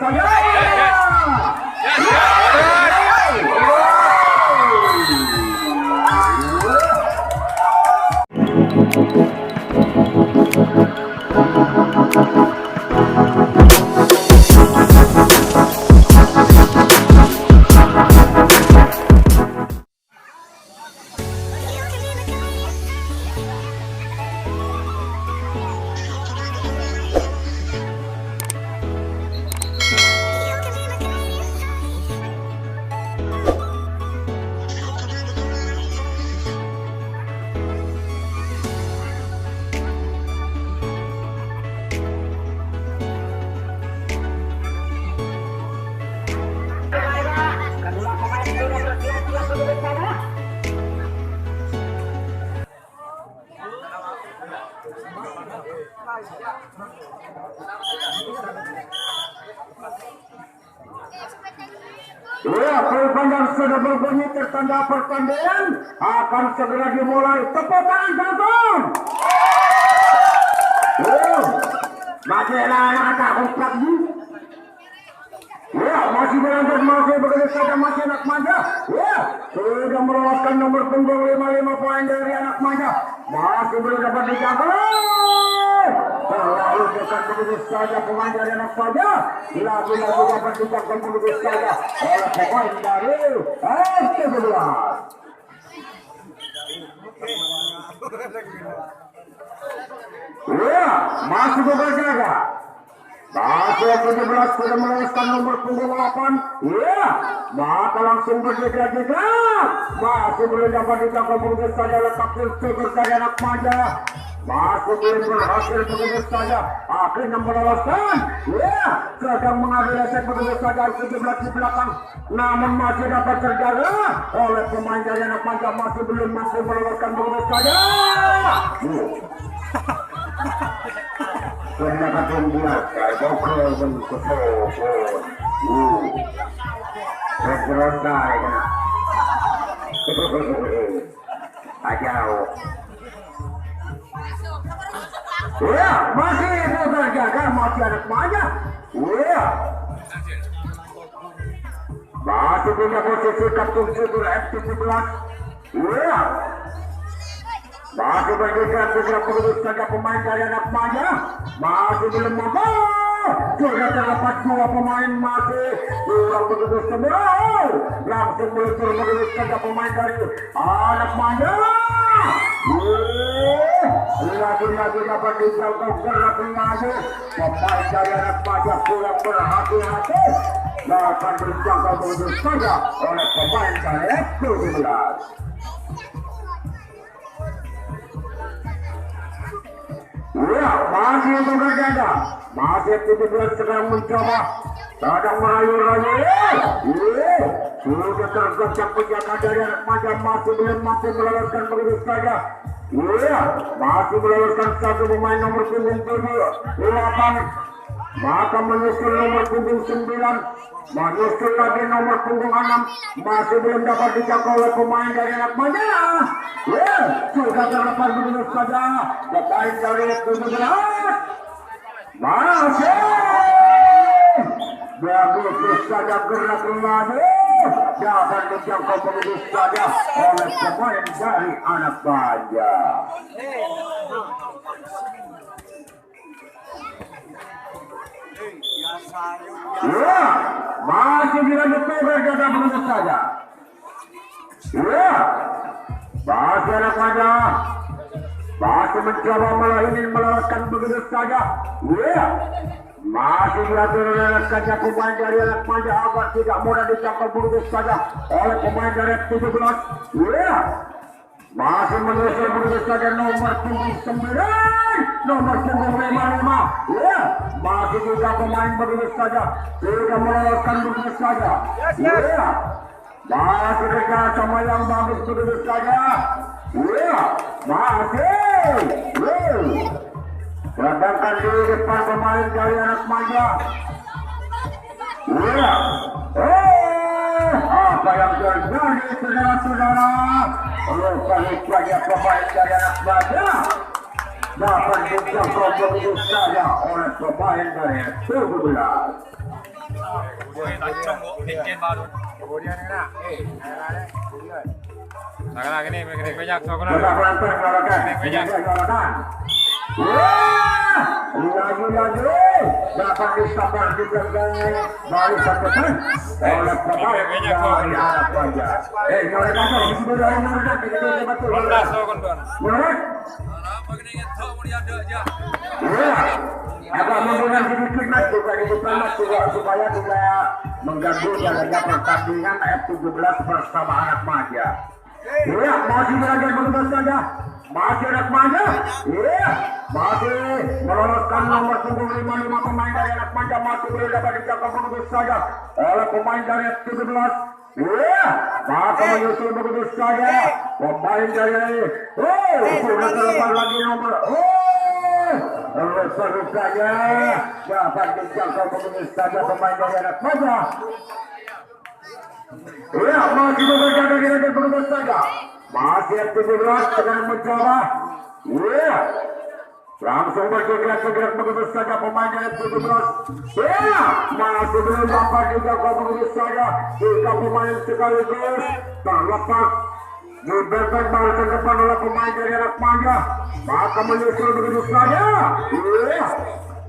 saja. Ya, perpanjang sudah berbunyi tertanda pertandingan akan segera dimulai. Tepuk tangan penonton. Masih anak takut lagi. Ya, masih berlanjut, masih begitu saja, masih anak manja. Ya, sudah meloloskan nomor punggung 55 poin dari anak manja. Masih belum dapat dijaga. Terlalu dekat begitu saja pemain dari anak manja. Lagi-lagi dapat dijaga begitu saja oleh pemain dari RT11. Ya, masih berjaga. Masih 17 sudah meloloskan nomor punggung 8. Ya, maka langsung bergerak-gerak. Masih belum dapat dijaga begitu saja letak figur dari anak manja. Masih belum berhasil begitu saja. Akhirnya meloloskan. Ya, sedang mengambil esek begitu saja 17 di belakang. Namun masih dapat terjaga oleh pemain dari anak manja. Masih belum mampu meloloskan begitu saja. Terdapat membuat bokol bentuk tergerosai kena ajau. Ya, masih itu terjaga, masih anak manja. Ya, masih punya posisi kapten figur F17. Ya, masih bergerak begitu saja pemain dari anak manja. Masih belum mampu. Sudah terdapat dua pemain masih kurang begitu sembuh. Langsung meluncur begitu saja pemain dari anak manja. Lagi-lagi dapat dijangkau gerak lagi. Pemain dari anak manja kurang berhati-hati. Dapat dijangkau begitu saja oleh pemain dari F17. Ya, masih itu berjaga. Masih 17 sedang mencoba. Sedang merayu-rayu. Sudah tergocek penjaga dari anak manja. Masih belum mampu meloloskan begitu saja. Ya, masih meloloskan satu pemain nomor punggung 8. Maka menyusul nomor punggung 9. Menyusul lagi nomor punggung 6. Masih belum dapat dijangkau oleh pemain dari anak manja. Ya, sudah terlepas begitu saja pemain dari 17. Masih begitu saja gerak lagi. Dapat dijangkau begitu saja oleh pemain dari anak manja. Ya, masih dilanjutkan berjaga begitu saja. Ya, masih anak manja. Masih mencoba ingin melewatkan begitu saja. Ya, masih diatur oleh rekannya pemain dari anak manja agar tidak mudah dijangkau begitu saja oleh pemain dari 17. Ya, masih menyusul begitu saja nomor punggung 9, nomor punggung 55. Ya, masih juga pemain begitu saja tidak meloloskan begitu saja. Ya, masih dekat sama yang bagus begitu saja. Ya, masih. Sedangkan di depan pemain dari anak manja. Ya, apa yang terjadi saudara-saudara? Lupa-lupanya pemain dari anak manja dapat dijangkau begitu saja oleh pemain dari 17. Lancong kok bikin baru. Kemudian kena, ada kemudian. Nah, ini banyak sokono. Sudah pelan-pelan galakan. Banyak. Galakan. Wah, lagi-lagi dapat disabar juga dari sambutan oleh pemain dari anak saja. Nyorek apa? Sudah nyorek kita betul. Ronda sokono. Nyorek. Wah, agak menggunakan sedikit mas bukan itu mas juga supaya tidak mengganggu jalannya pertandingan F17 bersama anak maja. Iya, masih belajar begitu saja. Masih anak maja. Iya, masih meloloskan nomor punggung 55 pemain dari anak maja masih belum dapat dicapai begitu saja oleh pemain dari F17. Iya, maka menyusul begitu saja pemain dari sudah terlepas lagi nomor seru saja dapat dijangkau begitu saja pemain dari anak maja. Ya, masih bekerja dengan begitu saja. Masih F17 dengan mencoba. Ya, langsung bergerak begitu saja pemain dari F17. Ya, masih belum dapat dijangkau begitu saja. Tiga pemain sekaligus terlepas. Diberikan balasan depan oleh pemain dari anak maja. Maka menyusul begitu saja. Ya,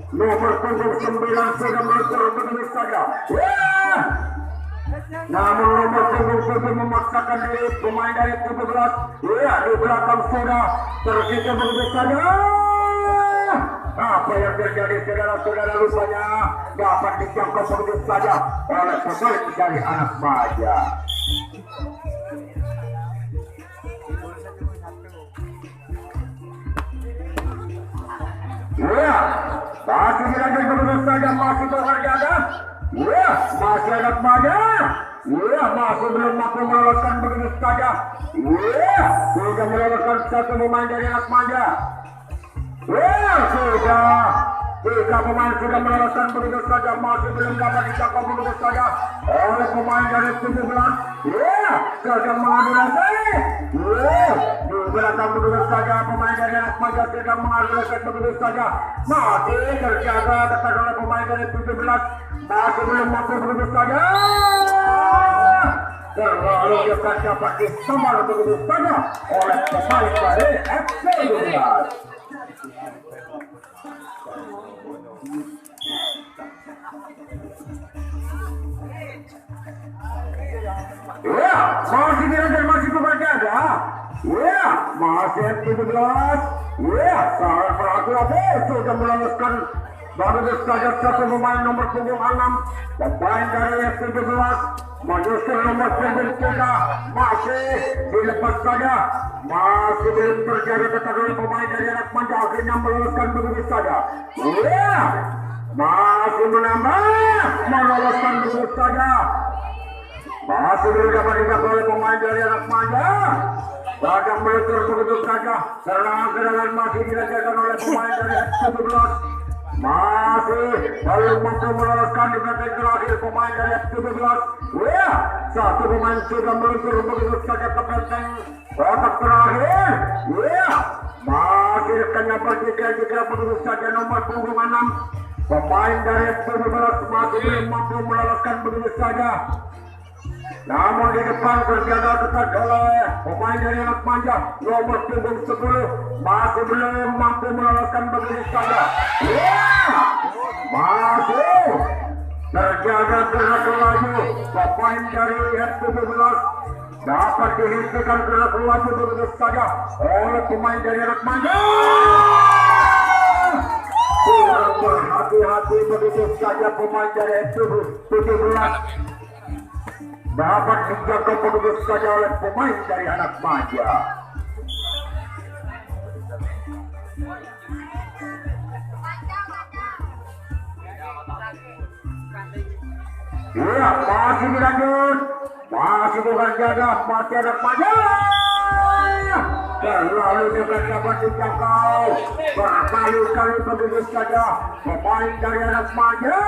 nomor punggung 9 sudah meluncur begitu saja. Ya. Namun nomor punggung 7 memaksakan diri pemain dari 17. Ya, di belakang sudah terkita begitu saja. Apa yang terjadi saudara-saudara rupanya dapat dijangkau begitu saja oleh pemain dari anak maja. Ya, masih dilanjut begitu saja masih berjaga. Ya, masih anak maja. Ya, masih belum mampu meloloskan begitu saja. Ya, sudah meloloskan satu pemain dari anak maja. Ya, sudah. Tiga pemain sudah meloloskan begitu saja. Masih belum dapat dijangkau begitu saja oleh pemain dari 17. Ya, sedang mengadu lagi. Ya, di belakang begitu saja pemain dari anak maja sedang mengadu lagi begitu saja. Masih terjaga dekat oleh pemain dari 17. Masih belum mampu begitu saja. Terlalu dekat dapat disambar begitu saja oleh pemain dari F17. Ya, masih dilanjut masih berjaga. Ya, masih F17. Ya, sangat berhati-hati sudah meloloskan baru saja satu pemain nomor punggung 6 pemain dari F17 menyusul nomor punggung 3 masih dilepas saja masih belum terjadi ketat oleh pemain dari anak maja akhirnya meloloskan begitu saja. Ya, masih meloloskan begitu saja masih belum dapat dicapai oleh pemain dari anak maja. Sedang meluncur begitu saja serangan-serangan masih dilancarkan oleh pemain dari F17. Masih belum mampu meloloskan di bagian terakhir pemain dari F17. Ya, satu pemain sudah meluncur begitu saja ke belakang kotak terakhir. Ya, masih rekannya bertiga begitu saja nomor punggung 6 pemain dari F17 masih belum mampu meloloskan begitu saja. Namun di depan terjaga ketat oleh pemain dari anak maja nomor punggung 10 masih belum mampu meloloskan begitu saja. Ya, masih terjaga gerak laju pemain dari F17 dapat dihentikan gerak laju begitu saja oleh pemain dari anak maja. Kurang berhati-hati begitu saja pemain dari F17 dapat dijangkau begitu saja oleh pemain dari anak maja. Ya, masih dilanjut, masih bukan jaga, masih anak maja. Terlalu dekat dapat dijangkau, berkali-kali begitu saja pemain dari anak maja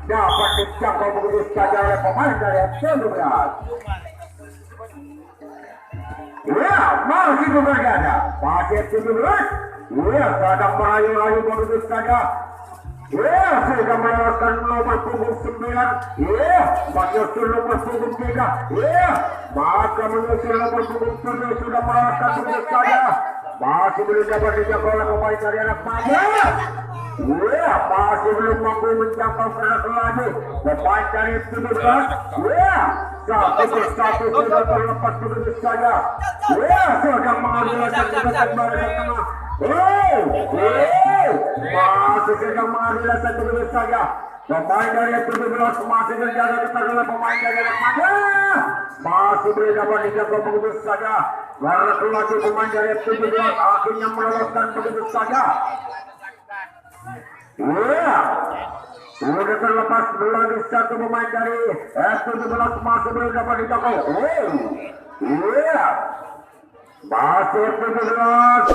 dapat dijangkau begitu saja oleh pemain dari F17. Ya, masih berjaga, masih F17. Ya, sedang merayu-rayu begitu saja sudah melewatkan nomor punggung 9. Menyusul nomor punggung 3. Maka menyusul nomor punggung 7 sudah melewatkan begitu saja. Masih belum dapat dijangkau oleh pemain dari anak Manja. Masih belum mampu menjangkau kerana lagi pemain dari 17. Satu persatu sudah terlepas begitu saja. Sudah mengambil kecepatan dari tengah. Masih sedang mengambil satu begitu saja. Pemain dari 17 masih menjaga ketat oleh pemain dari anak Manja. Masih belum dapat dijangkau begitu saja. Karena lagi pemain dari 17 akhirnya meloloskan begitu saja. Sudah terlepas lagi satu pemain dari F17 masih belum dapat dijangkau. Masih F17.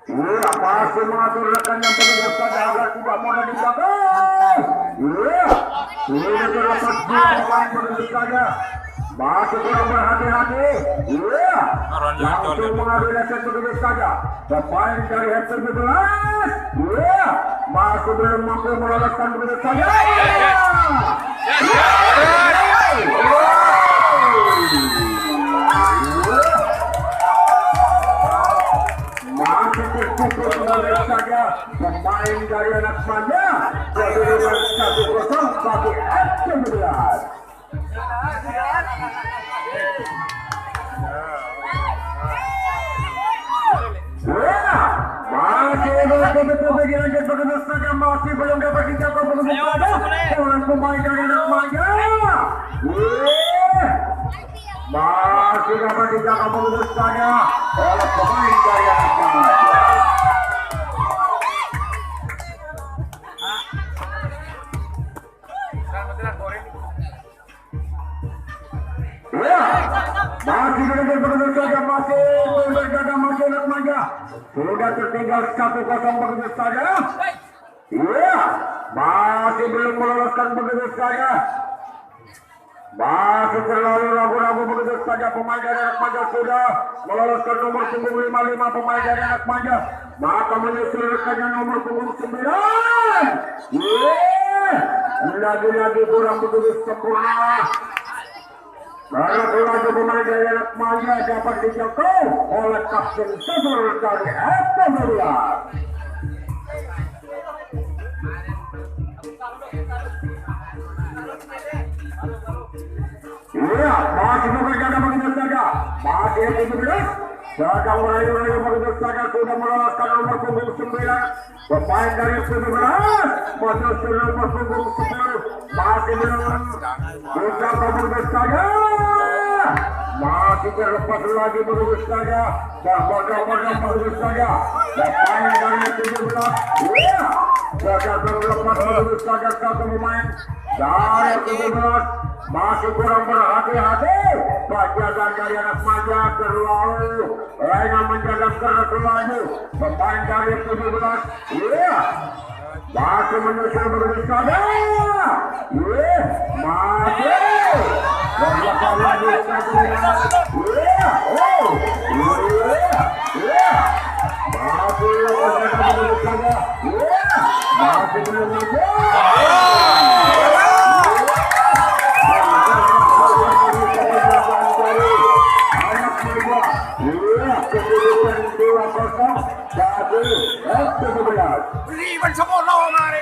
Masih mengatur rekannya begitu saja agar tidak mudah dijangkau. Sudah terlepas dua pemain begitu saja. Masih kurang berhati-hati. Langsung mengambil set begitu saja. Pemain dari F17. Masih belum mampu meloloskan begitu saja. Masih tertutup begitu saja. Pemain dari anak Manja kedudukan 1-0 bagi F17. Masih berlanjut begitu saja, masih belum dapat dijangkau begitu saja oleh pemain dari anak Manja. Masih dapat dijangkau begitu saja oleh pemain dari anak Manja. Masih berlanjut begitu saja, masih berjaga masih anak Manja. Sudah tertinggal 1-0 begitu saja. Masih belum meloloskan begitu saja. Masih terlalu ragu-ragu begitu saja pemain dari anak Manja sudah meloloskan nomor punggung 55 pemain dari anak Manja. Maka menyusul rekannya nomor punggung 9. Lagi-lagi kurang begitu sempurna. Karena pelaju pemain dari anak Manja dapat dijangkau oleh kapten Sabur dari F17. Masih berjaga begitu saja. Masih F17 sedang merayu-rayu begitu saja sudah meloloskan nomor punggung 9. Pemain dari F17 menyusul nomor punggung 10. Masih belum dijangkau begitu saja. Masih terlepas lagi begitu saja. Terbodong-bodong begitu saja. Pemain dari F17 sudah terlepas begitu saja satu pemain dari F17. Masih kurang berhati-hati. Penjagaan dari anak Manja terlalu ingin menjaga keras lagi. Pemain dari F17 masih menyusul begitu saja. Masih berlaku lagi satu pemain. Masih menjaga begitu saja. Masih belum Riban semua lawan hari.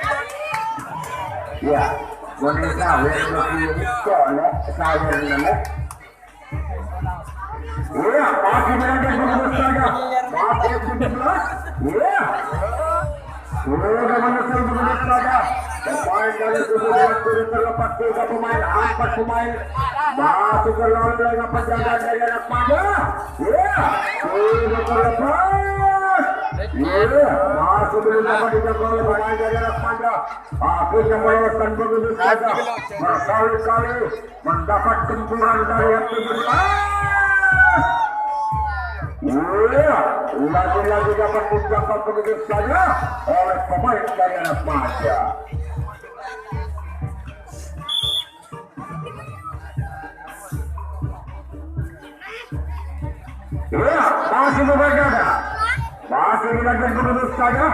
Ya, boleh tahu yang lebih soleh saya nama. Ya, masih berada begitu saja. Masih 17. Ya. Sudah menyusul begitu saja. Pemain dari 17 sudah terlepas 3 pemain, 4 pemain. Masih terlalu dengan penjagaan dari anak Manja. Ya, sudah terlepas. Masih belum dapat dijangkau oleh pemain dari anak Manja. Akhirnya meloloskan begitu saja. Berkali-kali mendapat gempuran dari F17. Lagi-lagi dapat dijangkau begitu saja oleh pemain dari anak Manja. Masih berjaga. Masih dilanjut begitu saja.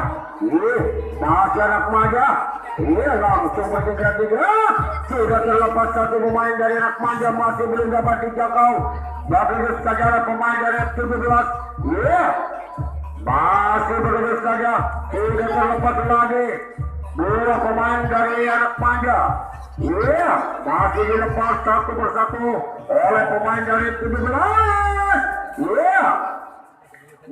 Masih anak Manja Iya langsung bergerak sudah terlepas satu pemain dari anak manja masih belum dapat dijangkau. Bagus saja pemain dari F17. Iya masih bagus saja sudah terlepas lagi dua pemain dari anak manja. Iya masih dilepas satu persatu oleh pemain dari F17. Iya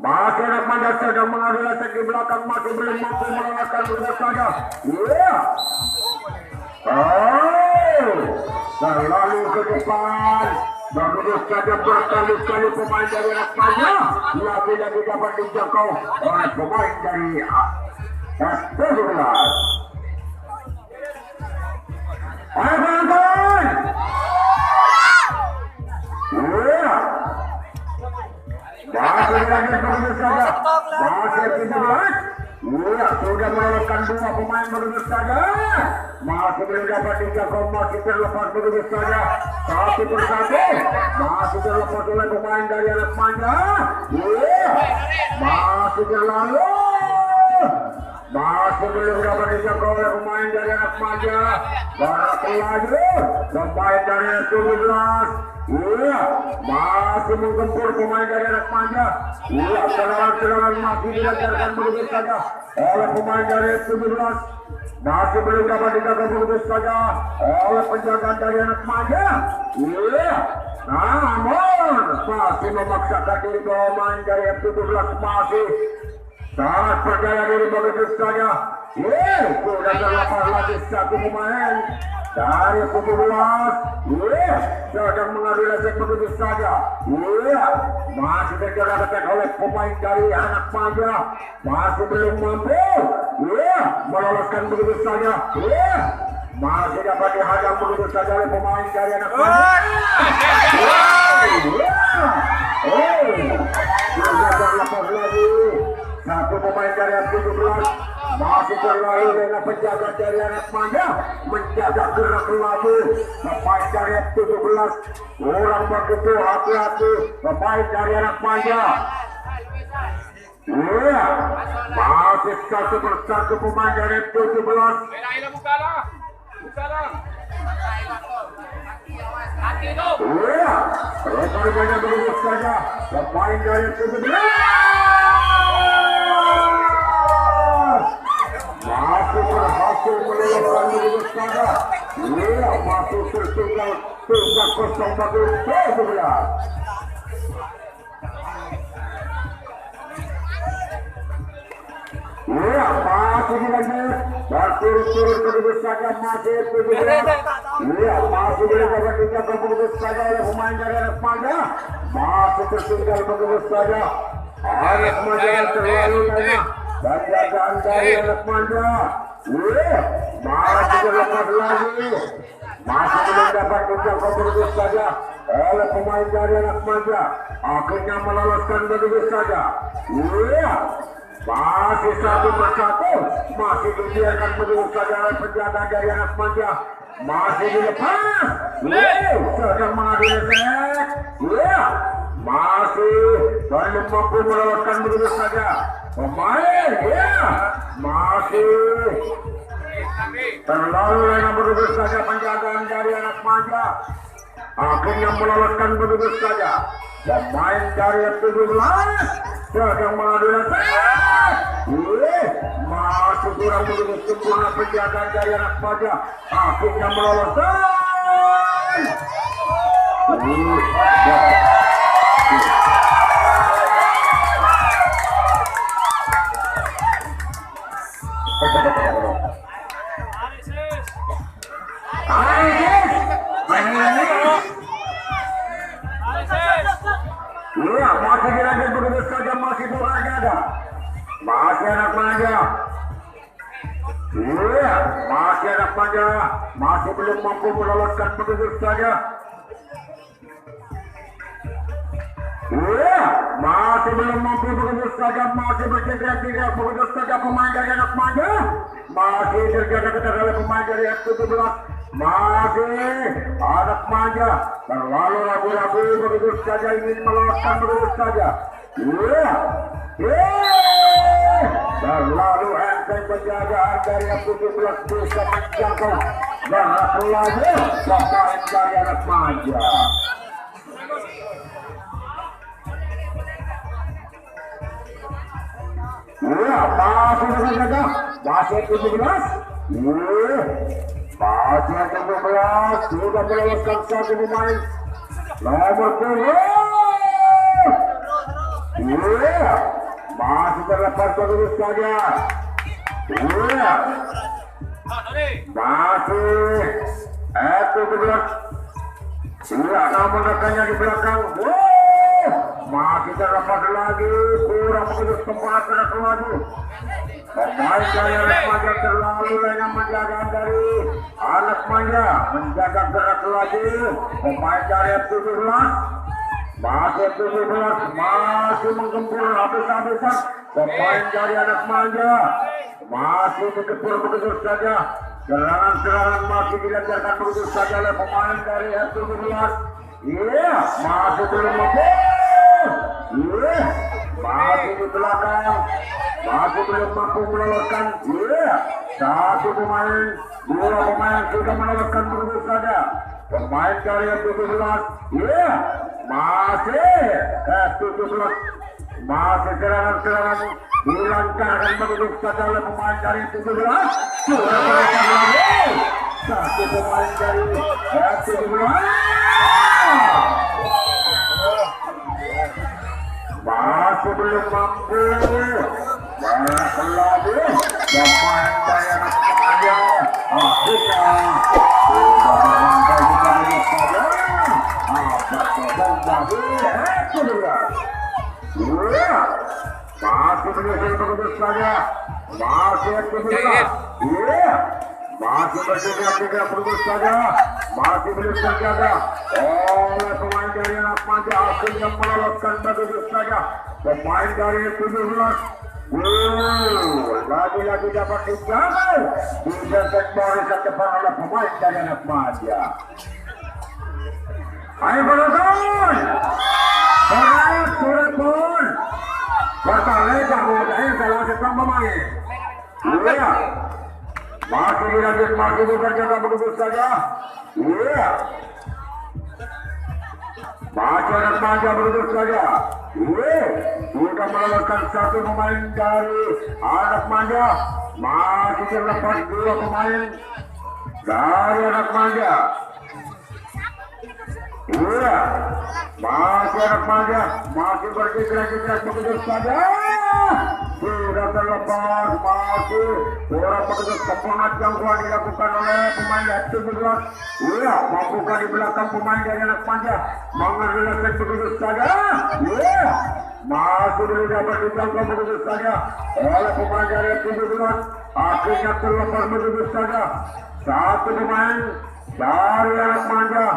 masih anak manja sedang mengadu lecek di belakang, masih belum mampu mengalahkan begitu saja. Iya. Terlalu ke depan. Begitu saja berkali-kali pemain dari anak manja lagi-lagi dapat dijangkau oleh pemain dari S17. Ayo kawan-kawan. Iya. Masih lagi begitu saja. Masih 17. Iya, sudah meloloskan dua pemain begitu saja. Masih belum dapat dijangkau, masih terlepas begitu saja. Satu persatu. Masih terlepas oleh pemain dari anak manja. Iya. Masih terlalu. Masih belum dapat dijangkau oleh pemain dari anak manja. Barat lagi. Pemain dari S17. Iya, masih menggempur pemain dari anak manja. Iya, serangan-serangan masih dilancarkan begitu saja oleh pemain dari S17. Masih belum dapat dijaga begitu saja oleh penjagaan dari anak manja. Iya, namun masih memaksakan diri pemain dari S17 masih sangat percaya diri begitu saja. Iya, sudah terlepas lagi satu pemain dari 17. Iya, sedang mengadu lecek begitu saja. Iya, masih dikejar-kejar oleh pemain dari anak manja. Masih belum mampu. Iya, meloloskan begitu saja. Iya, masih dapat dihadang begitu saja oleh pemain dari anak manja. Iya, sudah terlepas lagi satu pemain dari F17. Masih terlalu dengan penjaga dari anak manja menjaga gerak lagi pemain dari F17. Orang begitu hati-hati pemain dari anak manja. Iya, masih satu persatu pemain dari F17. Iya, rekan-rekannya begitu saja pemain dari F17. Masih berhasil meloloskan begitu saja. Iya, masih tertinggal 3-0 bagi F17. Iya, masih dilanjut berturut-turut begitu saja masih F17. Iya, masih dilakukan dijaga begitu saja oleh pemain dari anak manja. Masih tertinggal begitu saja. Anak manja terlalu banyak. Penjagaan dari anak manja. Iya, masih terlepas lagi. Masih belum dapat dijangkau begitu saja oleh pemain dari anak manja. Akhirnya meloloskan begitu saja. Iya, masih satu persatu. Masih dibiarkan begitu saja oleh penjagaan dari anak manja. Masih dilepas. Iya, sedang mengadu lecek. Iya, masih belum mampu meloloskan begitu saja pemain. Ya, masih terlalu lena begitu saja penjagaan dari anak manja. Akhirnya meloloskan begitu saja pemain dari F17 sedang mengadu lecek. Masih kurang begitu sempurna penjagaan dari anak manja. Akhirnya meloloskan. Iya, masih dilanjut begitu saja, masih berada. Masih anak manja. Iya, masih anak manja. Masih belum mampu meloloskan begitu saja. Iya, masih belum mampu begitu saja. Masih bergerak-gerak begitu saja pemain dari anak manja. Masih terjaga-jaga oleh pemain dari F17. Masih anak manja terlalu ragu-ragu begitu saja ingin meloloskan begitu saja. Iya, Berlalu enteng penjagaan dari 17 bisa menjangkau gerak lagi pemain dari anak manja. Ya, masih menjaga, masih 17. Masih 17 sudah meloloskan satu pemain nomor 10. Masih terlepas terus saja. Masih itu berat. Namun rekannya di belakang. Masih terlepas lagi. Kurang begitu tempat gerak lagi. Pemain dari anak manja terlalu lengah menjaga dari anak manja. Menjaga gerak lagi. Pemain dari 17. Masih 17, masih menggempur habis-habisan pemain dari anak manja, masih menggempur begitu saja. Serangan-serangan masih dilancarkan begitu saja oleh pemain dari F17. Iya, masih belum mampu. Iya, masih di belakang, masih belum mampu meloloskan. Iya, satu pemain, dua pemain sudah meloloskan begitu saja. Pemain dari F17, iya. Masih 17, masih serangan-serangan dilancarkan begitu saja oleh pemain dari 17. Sudah meloloskan lagi satu pemain dari 17. Masih belum mampu. Lagi pemain dari anak manja. Akhirnya sudah melangkah juga begitu saja. Masih menyusul begitu saja. Masih aktivitas. Masih bergerak-gerak begitu saja. Masih belum terjaga oleh pemain dari anak manja. Akhirnya meloloskan begitu saja pemain dari 17. Lagi-lagi dapat dijaga di depan barisan depan oleh pemain dari anak manja. Ayo penonton, surat pun bertalih kemudian salah seorang pemain. Iya, masih dilanjut, masih bekerja begitu saja. Iya, masih anak manja begitu saja. Iya, sudah meloloskan satu pemain dari anak manja. Masih terlepas dua pemain dari anak manja. Iya, masih anak manja, masih bergerak-gerak begitu saja. Sudah terlepas, masih kurang begitu semangat gangguan dilakukan oleh pemain dari 17. Iya, mampukah di belakang pemain dari anak manja mengerjakan begitu saja. Iya, masih belum dapat dijangkau begitu saja oleh pemain dari 17. Akhirnya terlepas begitu saja satu pemain dari anak manja.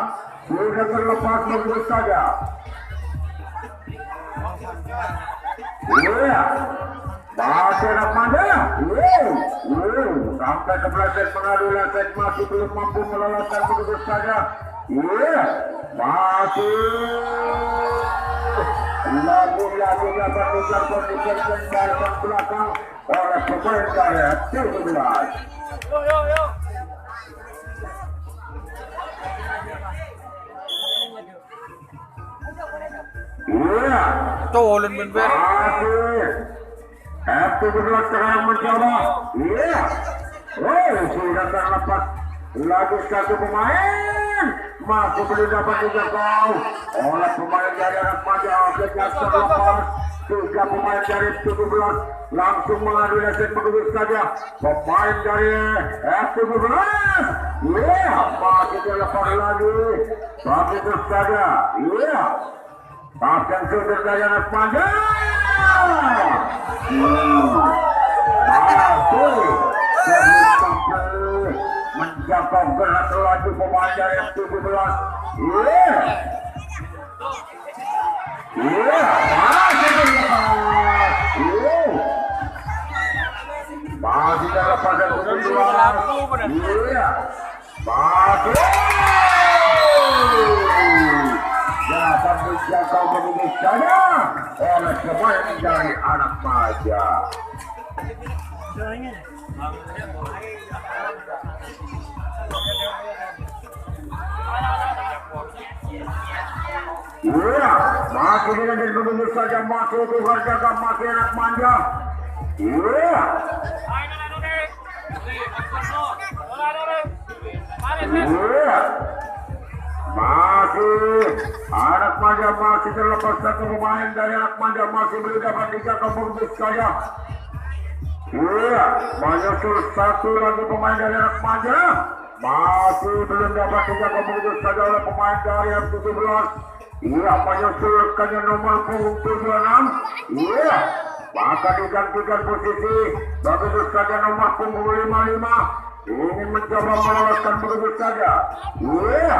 Sudah terlepas begitu saja. Iya, masih anak manja. Sampai ke peleset mengadu leset masih belum mampu meloloskan begitu saja. Iya, masih lagi-lagi dapat dijangkau dari belakang oleh pemain dari 17. Iya, Tolong bener. masih F17 sekarang mencoba. Iya, sudah terlepas lagi satu pemain. Masih belum dapat dijangkau oleh pemain dari anak manja. Akhirnya terlepas tiga pemain dari 17 langsung mengadu leset begitu saja pemain dari F17. Iya, masih terlepas lagi begitu saja. Iya, akan sudah dari anak manja. Masih sampai menjangkau gerak lagi pemain dari 17. Iya, masih terlepas. Masih terlepas dari 17. Iya, masih. Dapat dijangkau begitu saja oleh pemain dari anak manja. Iya, masih dengan begitu saja masih itu harga masih anak manja. Iya. Iya. Masih anak manja masih terlepas satu pemain dari anak manja masih belum dapat dijaga begitu saja. Iya, menyusul satu lagi pemain dari anak manja masih belum dapat dijaga begitu saja oleh pemain dari M17. Iya, menyusul rekannya nomor punggung 76. Iya, maka digantikan posisi begitu saja nomor punggung 55 ingin mencoba meloloskan begitu saja. Iya,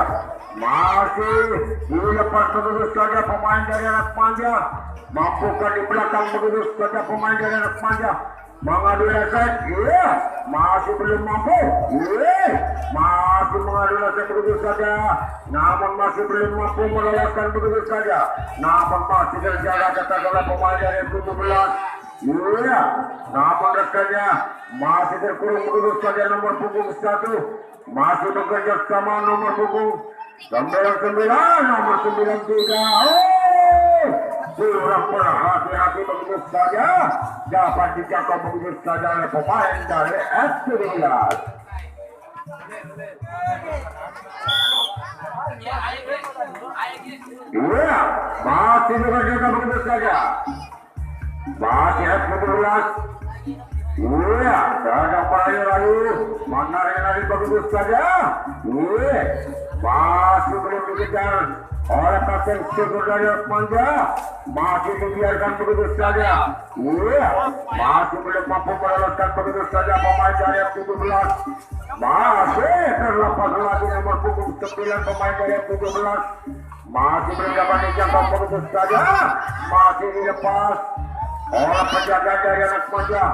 masih dilepas begitu saja pemain dari anak manja. Mampukah di belakang begitu saja pemain dari anak manja mengadu efek. Iya, masih belum mampu. Iya, masih mengadu efek begitu saja, namun masih belum mampu meloloskan begitu saja, namun masih terjaga ketat oleh pemain dari 17. Iya, namun rekannya masih terkurung begitu saja nomor punggung 1 masih bekerja sama nomor punggung 99 nomor 93. Kurang berhati-hati begitu saja, dapat dijangkau begitu saja oleh pemain dari S19. Iya, masih bekerja begitu saja, masih S19. Iya, sedang rayu-rayu, menarik lagi begitu saja. Iya, masih belum dikejar oleh kapten Syukur dari Manja, masih dibiarkan begitu saja. Iya, masih belum mampu meloloskan begitu saja pemain dari M17. Masih terlepas lagi nomor punggung 9 pemain dari M17. Masih belum dapat dijangkau begitu saja, masih dilepas oleh penjaga dari anak Manja.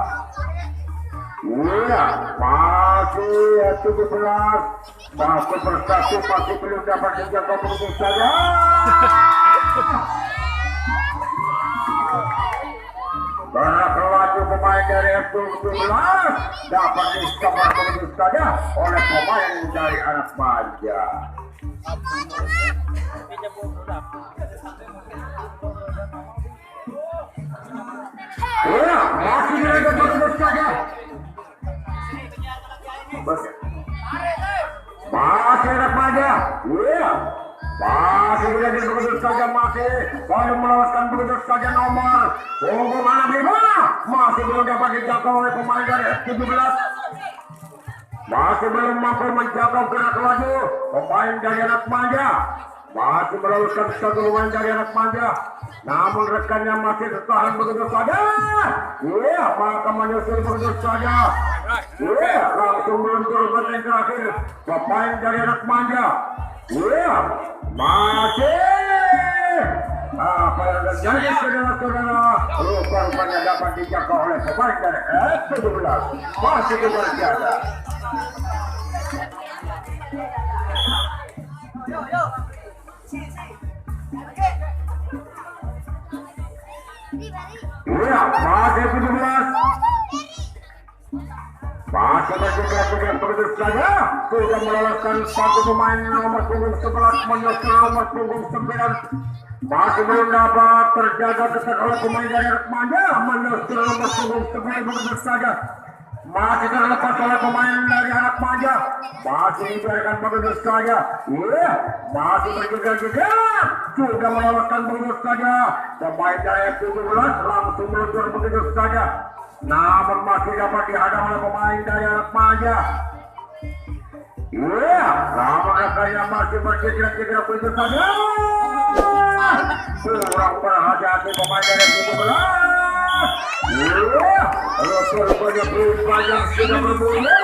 Iya, masih 17 masih bersatu, masih belum dapat dijangkau begitu saja. Gerak laju pemain dari F17 dapat disambar begitu saja oleh pemain dari anak Manja. Iya, masih dilakukan begitu saja. Masih anak Manja. Iya, masih dilakukan begitu saja, masih belum meloloskan begitu saja nomor punggung 65 masih belum dapat dijangkau oleh pemain dari F17. Masih belum mampu menjangkau gerak laju pemain dari anak Manja. Masih meloloskan satu pemain dari anak Manja, namun rekannya masih tertahan begitu saja. Iya, maka menyusul begitu saja. Iya, langsung meluncur ke yang terakhir pemain dari anak Manja. Iya, masih apa yang terjadi saudara-saudara, rupa-rupanya dapat dijangkau oleh pemain dari F17. Masih berjaga. Iya, masih 17. Masih bergerak begitu saja, sudah meloloskan satu pemain nomor punggung 11 menyusul nomor punggung 9. Masih belum dapat terjaga ketat oleh pemain dari anak Manja, menyusul nomor punggung 9 begitu saja. Masih terlepas oleh pemain dari anak Manja, masih dibiarkan begitu saja. Iya, masih bergerak-gerak, sudah meloloskan begitu saja. Pemain dari F17 langsung meluncur begitu saja, namun masih dapat dihadang oleh pemain dari anak Manja. Iya, namun rekannya masih bergerak-gerak begitu saja. Kurang berhati-hati pemain dari F17. Iya, rupanya banyak sudah berbunyi.